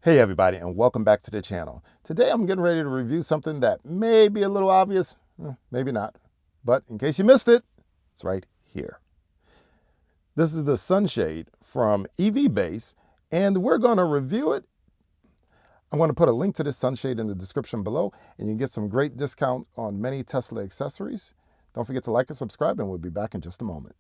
Hey everybody, and welcome back to the channel. Today I'm getting ready to review something that may be a little obvious, maybe not, but in case you missed it, it's right here. This is the Sunshade from EVBase, and we're going to review it. I'm going to put a link to this sunshade in the description below, and you can get some great discount on many Tesla accessories. Don't forget to like and subscribe, and we'll be back in just a moment.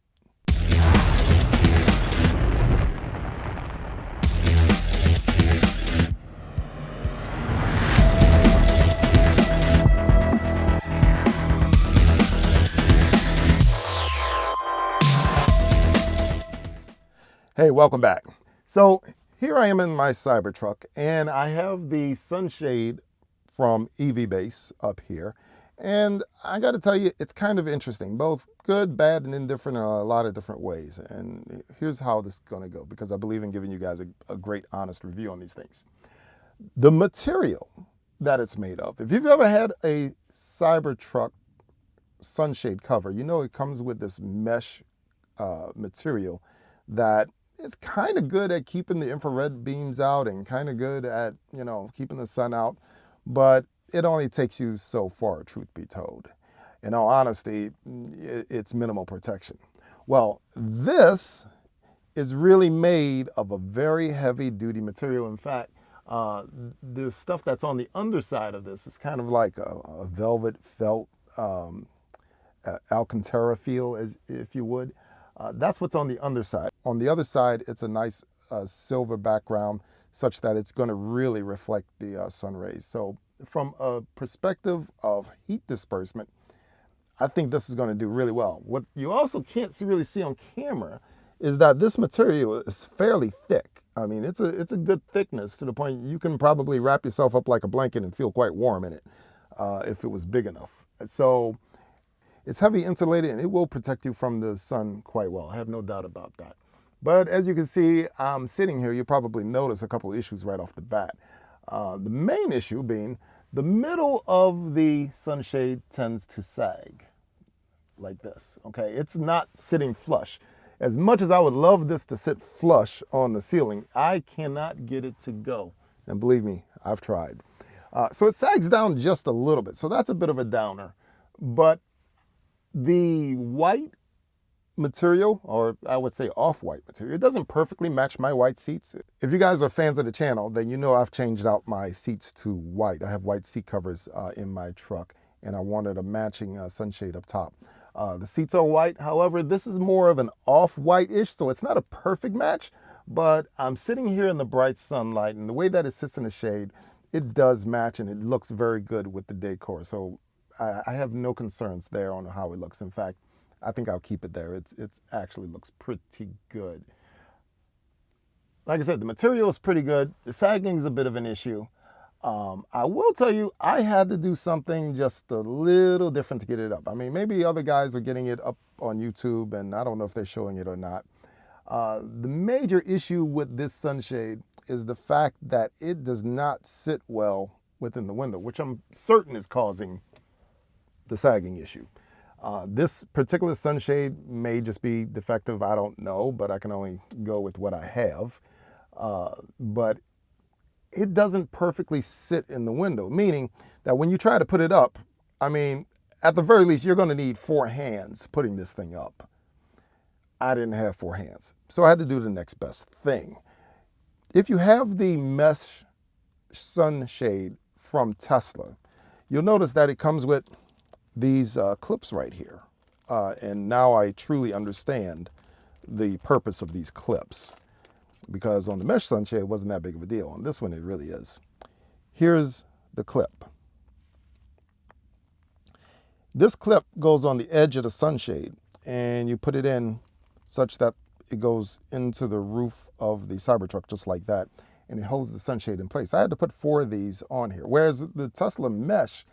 Hey, welcome back. So here I am in my Cybertruck, and I have the sunshade from EVBase up here. And I got to tell you, it's kind of interesting, both good, bad, and indifferent in a lot of different ways. And here's how this is going to go, because I believe in giving you guys a great, honest review on these things. The material that it's made of. If you've ever had a Cybertruck sunshade cover, you know it comes with this mesh material that it's kind of good at keeping the infrared beams out and kind of good at, keeping the sun out, but it only takes you so far, truth be told. In all honesty, it's minimal protection. Well, this is really made of a very heavy duty material. In fact, the stuff that's on the underside of this is kind of like a velvet felt Alcantara feel, if you would. That's what's on the underside. On the other side, it's a nice silver background such that it's going to really reflect the sun rays. So from a perspective of heat disbursement, I think this is going to do really well. What you also can't really see on camera is that this material is fairly thick. I mean, it's a good thickness to the point you can probably wrap yourself up like a blanket and feel quite warm in it if it was big enough. So it's heavy insulated and it will protect you from the sun quite well. I have no doubt about that. But as you can see, I'm sitting here, you probably notice a couple of issues right off the bat. The main issue being the middle of the sunshade tends to sag like this, okay? It's not sitting flush. As much as I would love this to sit flush on the ceiling, I cannot get it to go. And believe me, I've tried. So it sags down just a little bit. So that's a bit of a downer. But the white material, or I would say off-white material, it doesn't perfectly match my white seats. If you guys are fans of the channel, then you know I've changed out my seats to white. I have white seat covers in my truck, and I wanted a matching sunshade up top. The seats are white. However, this is more of an off-white-ish, so it's not a perfect match, but I'm sitting here in the bright sunlight, and the way that it sits in the shade, it does match, and it looks very good with the decor. So I have no concerns there on how it looks. In fact, I think I'll keep it there. It actually looks pretty good. Like I said, the material is pretty good. The sagging is a bit of an issue. I will tell you, I had to do something just a little different to get it up. I mean, maybe other guys are getting it up on YouTube, and I don't know if they're showing it or not. The major issue with this sunshade is the fact that it does not sit well within the window, which I'm certain is causing the sagging issue. This particular sunshade may just be defective, I don't know, but I can only go with what I have. But it doesn't perfectly sit in the window, meaning that when you try to put it up, I mean, at the very least, you're going to need 4 hands putting this thing up. I didn't have 4 hands, so I had to do the next best thing. If you have the mesh sunshade from Tesla, you'll notice that it comes with these clips right here. And now I truly understand the purpose of these clips, because on the mesh sunshade it wasn't that big of a deal. On this one it really is. Here's the clip. This clip goes on the edge of the sunshade, and you put it in such that it goes into the roof of the Cybertruck just like that, and it holds the sunshade in place. I had to put 4 of these on here, whereas the Tesla mesh,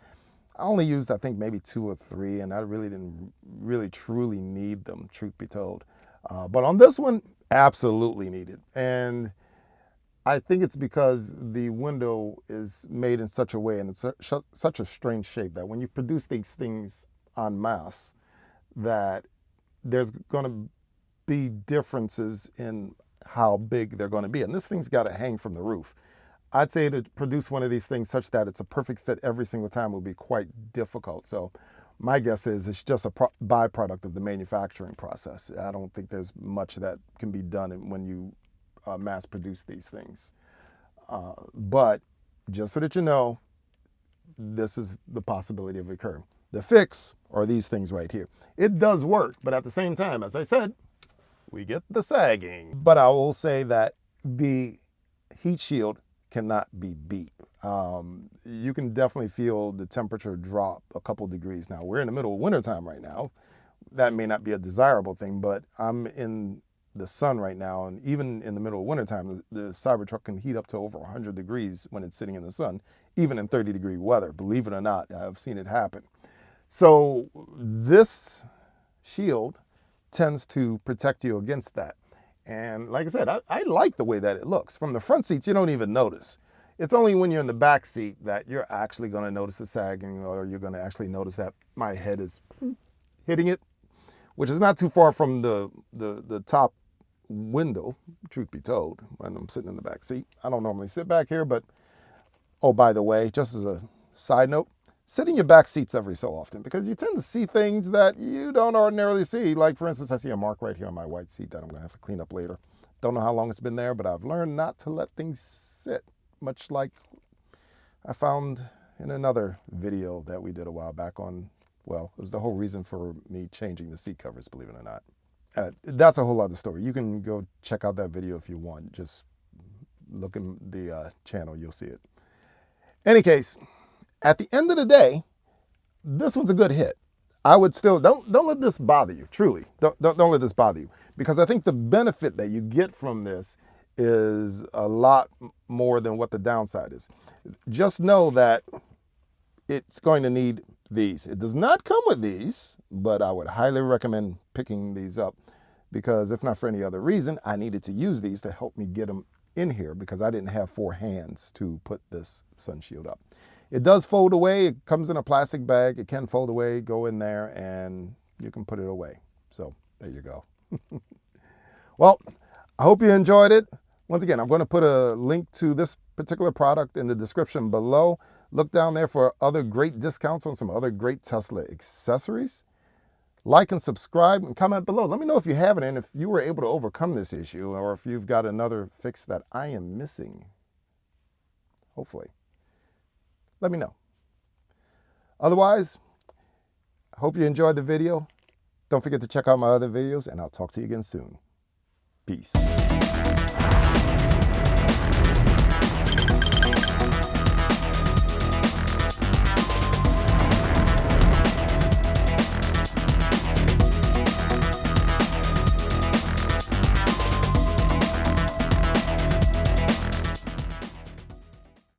I only used, I think, maybe 2 or 3, and I really didn't truly need them, truth be told. But on this one, absolutely needed. And I think it's because the window is made in such a way, and it's such a strange shape, that when you produce these things en masse, that there's going to be differences in how big they're going to be. And this thing's got to hang from the roof. I'd say to produce one of these things such that it's a perfect fit every single time would be quite difficult. So my guess is it's just a byproduct of the manufacturing process. I don't think there's much that can be done when you mass produce these things. But just so that you know, this is the possibility of occurring. The fix are these things right here. It does work, but at the same time, as I said, we get the sagging. But I will say that the heat shield cannot be beat. You can definitely feel the temperature drop a couple degrees. Now, we're in the middle of wintertime right now. That may not be a desirable thing, but I'm in the sun right now, and even in the middle of wintertime, the Cybertruck can heat up to over 100 degrees when it's sitting in the sun, even in 30-degree weather. Believe it or not, I've seen it happen. So this shield tends to protect you against that. And like I said, I like the way that it looks. From the front seats, you don't even notice. It's only when you're in the back seat that you're actually going to notice the sagging, or you're going to actually notice that my head is hitting it, which is not too far from the top window, truth be told, when I'm sitting in the back seat. I don't normally sit back here, but oh, by the way, just as a side note, sit in your back seats every so often, because you tend to see things that you don't ordinarily see. Like, for instance, I see a mark right here on my white seat that I'm going to have to clean up later. Don't know how long it's been there, but I've learned not to let things sit, much like I found in another video that we did a while back on, well, it was the whole reason for me changing the seat covers, believe it or not. That's a whole other story. You can go check out that video if you want. Just look in the channel, you'll see it. Any case, at the end of the day, this one's a good hit. I would still, don't let this bother you, truly. Don't let this bother you. Because I think the benefit that you get from this is a lot more than what the downside is. Just know that it's going to need these. It does not come with these, but I would highly recommend picking these up, because if not for any other reason, I needed to use these to help me get them in here, because I didn't have 4 hands to put this sun shield up. It does fold away. It comes in a plastic bag. It can fold away, go in there, and you can put it away. So there you go. Well, I hope you enjoyed it. Once again, I'm going to put a link to this particular product in the description below. Look down there for other great discounts on some other great Tesla accessories. Like and subscribe and comment below. Let me know if you have it and if you were able to overcome this issue, or if you've got another fix that I am missing. Hopefully. Let me know. Otherwise, I hope you enjoyed the video. Don't forget to check out my other videos, and I'll talk to you again soon. Peace.